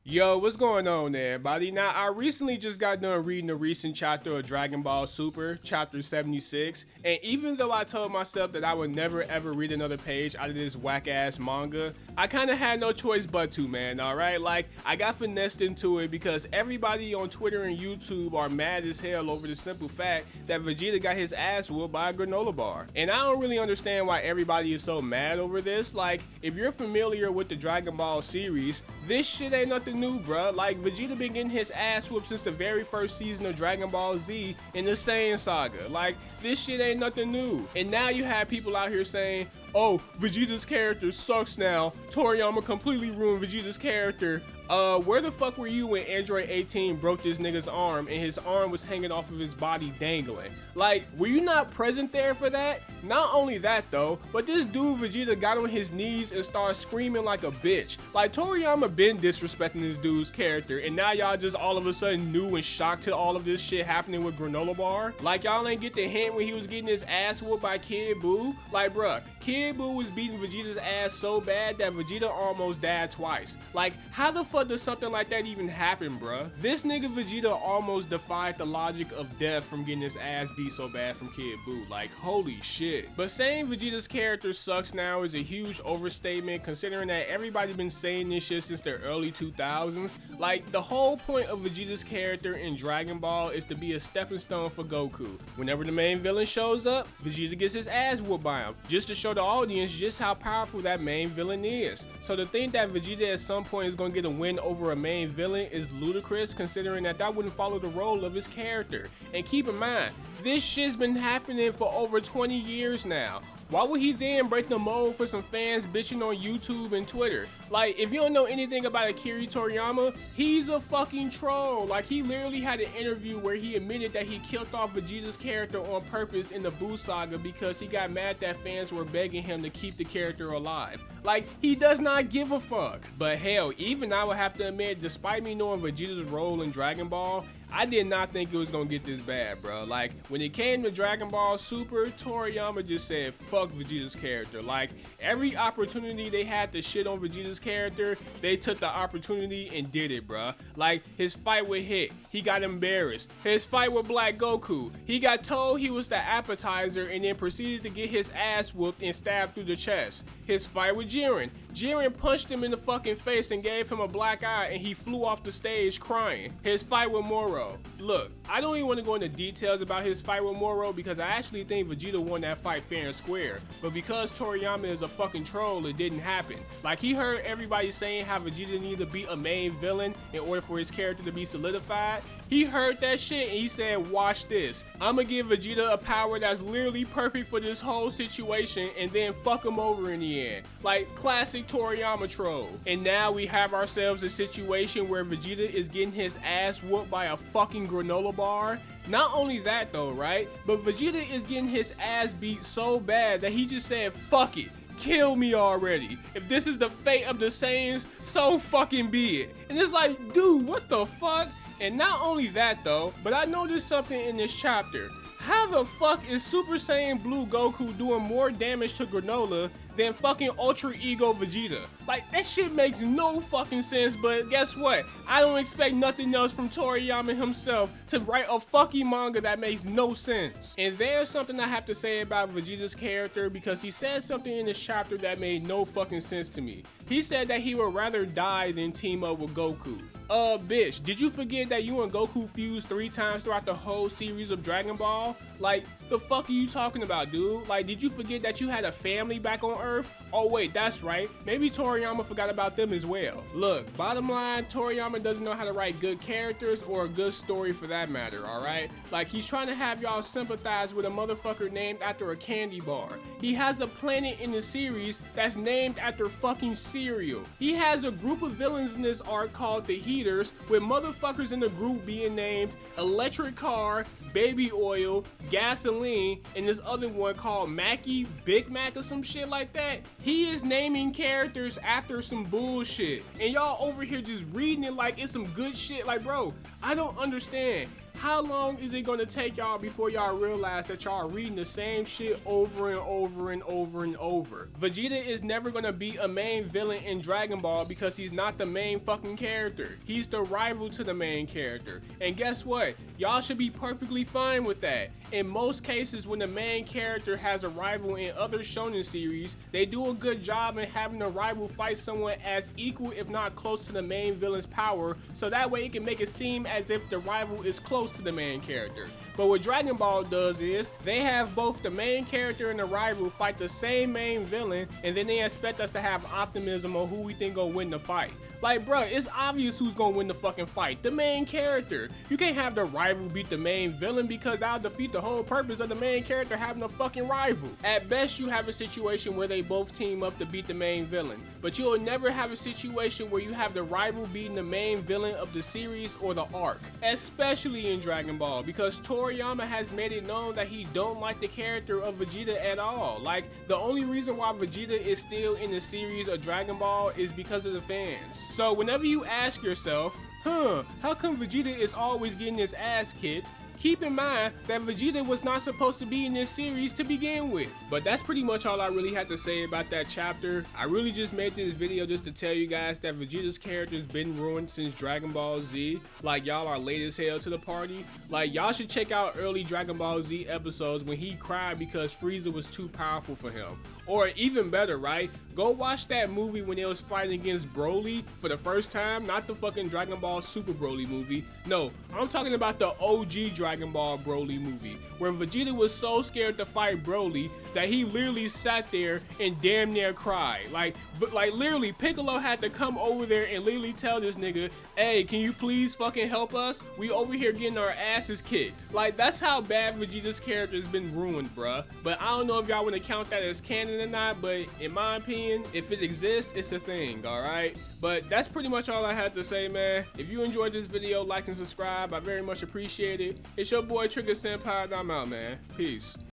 Yo, what's going on there, everybody? Now, I recently just got done reading a recent chapter of Dragon Ball Super, chapter 76, and even though I told myself that I would never ever read another page out of this whack-ass manga, I kinda had no choice but to, man, alright? Like, I got finessed into it because everybody on Twitter and YouTube are mad as hell over the simple fact that Vegeta got his ass whooped by a granola bar. And I don't really understand why everybody is so mad over this. Like, if you're familiar with the Dragon Ball series, this shit ain't nothing new, bruh. Like, Vegeta been getting his ass whooped since the very first season of Dragon Ball Z in the Saiyan saga. Like, this shit ain't nothing new. And now you have people out here saying, oh, Vegeta's character sucks now. Toriyama completely ruined Vegeta's character. Where the fuck were you when Android 18 broke this nigga's arm and his arm was hanging off of his body dangling? Like, were you not present there for that? Not only that though, but this dude Vegeta got on his knees and started screaming like a bitch. Like, Toriyama been disrespecting this dude's character, and now y'all just all of a sudden new and shocked to all of this shit happening with Granolah Bar? Like, y'all ain't get the hint when he was getting his ass whooped by Kid Buu? Like, bruh, Kid Buu was beating Vegeta's ass so bad that Vegeta almost died twice. Like, how the fuck does something like that even happen, bruh? This nigga Vegeta almost defied the logic of death from getting his ass beat so bad from Kid Buu. Like, holy shit. But saying Vegeta's character sucks now is a huge overstatement, considering that everybody been saying this shit since the early 2000s. Like, the whole point of Vegeta's character in Dragon Ball is to be a stepping stone for Goku. Whenever the main villain shows up, Vegeta gets his ass whooped by him, just to show the audience just how powerful that main villain is. So to think that Vegeta at some point is gonna get a win over a main villain is ludicrous, considering that wouldn't follow the role of his character. And keep in mind, this shit's been happening for over 20 years now. Why would he then break the mold for some fans bitching on YouTube and Twitter? Like, if you don't know anything about Akira Toriyama, he's a fucking troll. Like, he literally had an interview where he admitted that he killed off Vegeta's character on purpose in the Buu saga because he got mad that fans were begging him to keep the character alive. Like, he does not give a fuck. But hell, even I would have to admit, despite me knowing Vegeta's role in Dragon Ball, I did not think it was gonna get this bad, bro. Like, when it came to Dragon Ball Super, Toriyama just said, fuck Vegeta's character. Like, every opportunity they had to shit on Vegeta's character, they took the opportunity and did it, bro. Like, his fight with Hit, he got embarrassed. His fight with Black Goku, he got told he was the appetizer and then proceeded to get his ass whooped and stabbed through the chest. His fight with Jiren, Jiren punched him in the fucking face and gave him a black eye and he flew off the stage crying. His fight with Moro. Look, I don't even want to go into details about his fight with Moro because I actually think Vegeta won that fight fair and square. But because Toriyama is a fucking troll, it didn't happen. Like, he heard everybody saying how Vegeta needed to be a main villain in order for his character to be solidified. He heard that shit and he said, watch this. I'ma give Vegeta a power that's literally perfect for this whole situation and then fuck him over in the end. Like, classic Toriyama troll. And now we have ourselves a situation where Vegeta is getting his ass whooped by a fucking granola bar. Not only that though, right? But Vegeta is getting his ass beat so bad that he just said, fuck it. Kill me already. If this is the fate of the Saiyans, so fucking be it. And it's like, dude, what the fuck? And not only that though, but I noticed something in this chapter. How the fuck is Super Saiyan Blue Goku doing more damage to Granolah than fucking Ultra Ego Vegeta? Like, that shit makes no fucking sense, but guess what? I don't expect nothing else from Toriyama himself to write a fucking manga that makes no sense. And there's something I have to say about Vegeta's character because he said something in this chapter that made no fucking sense to me. He said that he would rather die than team up with Goku. Bitch, did you forget that you and Goku fused 3 times throughout the whole series of Dragon Ball? Like, the fuck are you talking about, dude? Like, did you forget that you had a family back on Earth? Oh wait, that's right. Maybe Toriyama forgot about them as well. Look, bottom line, Toriyama doesn't know how to write good characters or a good story for that matter, alright? Like, he's trying to have y'all sympathize with a motherfucker named after a candy bar. He has a planet in the series that's named after fucking cereal. He has a group of villains in this arc called the Heaters, with motherfuckers in the group being named Electric Car, Baby Oil, Gasoline, and this other one called Mackie, Big Mac or some shit like that. He is naming characters after some bullshit. And y'all over here just reading it like it's some good shit. Like, bro, I don't understand. How long is it gonna take y'all before y'all realize that y'all are reading the same shit over and over and over and over? Vegeta is never gonna be a main villain in Dragon Ball because he's not the main fucking character. He's the rival to the main character. And guess what? Y'all should be perfectly fine with that. In most cases, when the main character has a rival in other shonen series, they do a good job in having the rival fight someone as equal if not close to the main villain's power, so that way it can make it seem as if the rival is close to the main character. But what Dragon Ball does is, they have both the main character and the rival fight the same main villain, and then they expect us to have optimism on who we think gonna win the fight. Like, bruh, it's obvious who's gonna win the fucking fight. The main character. You can't have the rival beat the main villain because that'll defeat the whole purpose of the main character having a fucking rival. At best, you have a situation where they both team up to beat the main villain. But you'll never have a situation where you have the rival beating the main villain of the series or the arc. Especially in Dragon Ball, because Toriyama has made it known that he don't like the character of Vegeta at all. Like, the only reason why Vegeta is still in the series of Dragon Ball is because of the fans. So whenever you ask yourself, how come Vegeta is always getting his ass kicked? Keep in mind that Vegeta was not supposed to be in this series to begin with. But that's pretty much all I really had to say about that chapter. I really just made this video just to tell you guys that Vegeta's character's been ruined since Dragon Ball Z. Like, y'all are late as hell to the party. Like, y'all should check out early Dragon Ball Z episodes when he cried because Frieza was too powerful for him. Or even better, right? Go watch that movie when they was fighting against Broly for the first time, not the fucking Dragon Ball Super Broly movie. No, I'm talking about the OG Dragon Ball Broly movie, where Vegeta was so scared to fight Broly that he literally sat there and damn near cried. Like literally, Piccolo had to come over there and literally tell this nigga, hey, can you please fucking help us? We over here getting our asses kicked. Like, that's how bad Vegeta's character has been ruined, bruh. But I don't know if y'all want to count that as canon or not, but in my opinion, if it exists, it's a thing, alright? But that's pretty much all I had to say, man. If you enjoyed this video, like and subscribe. I very much appreciate it. It's your boy Trigger Senpai, and I'm out, man. Peace.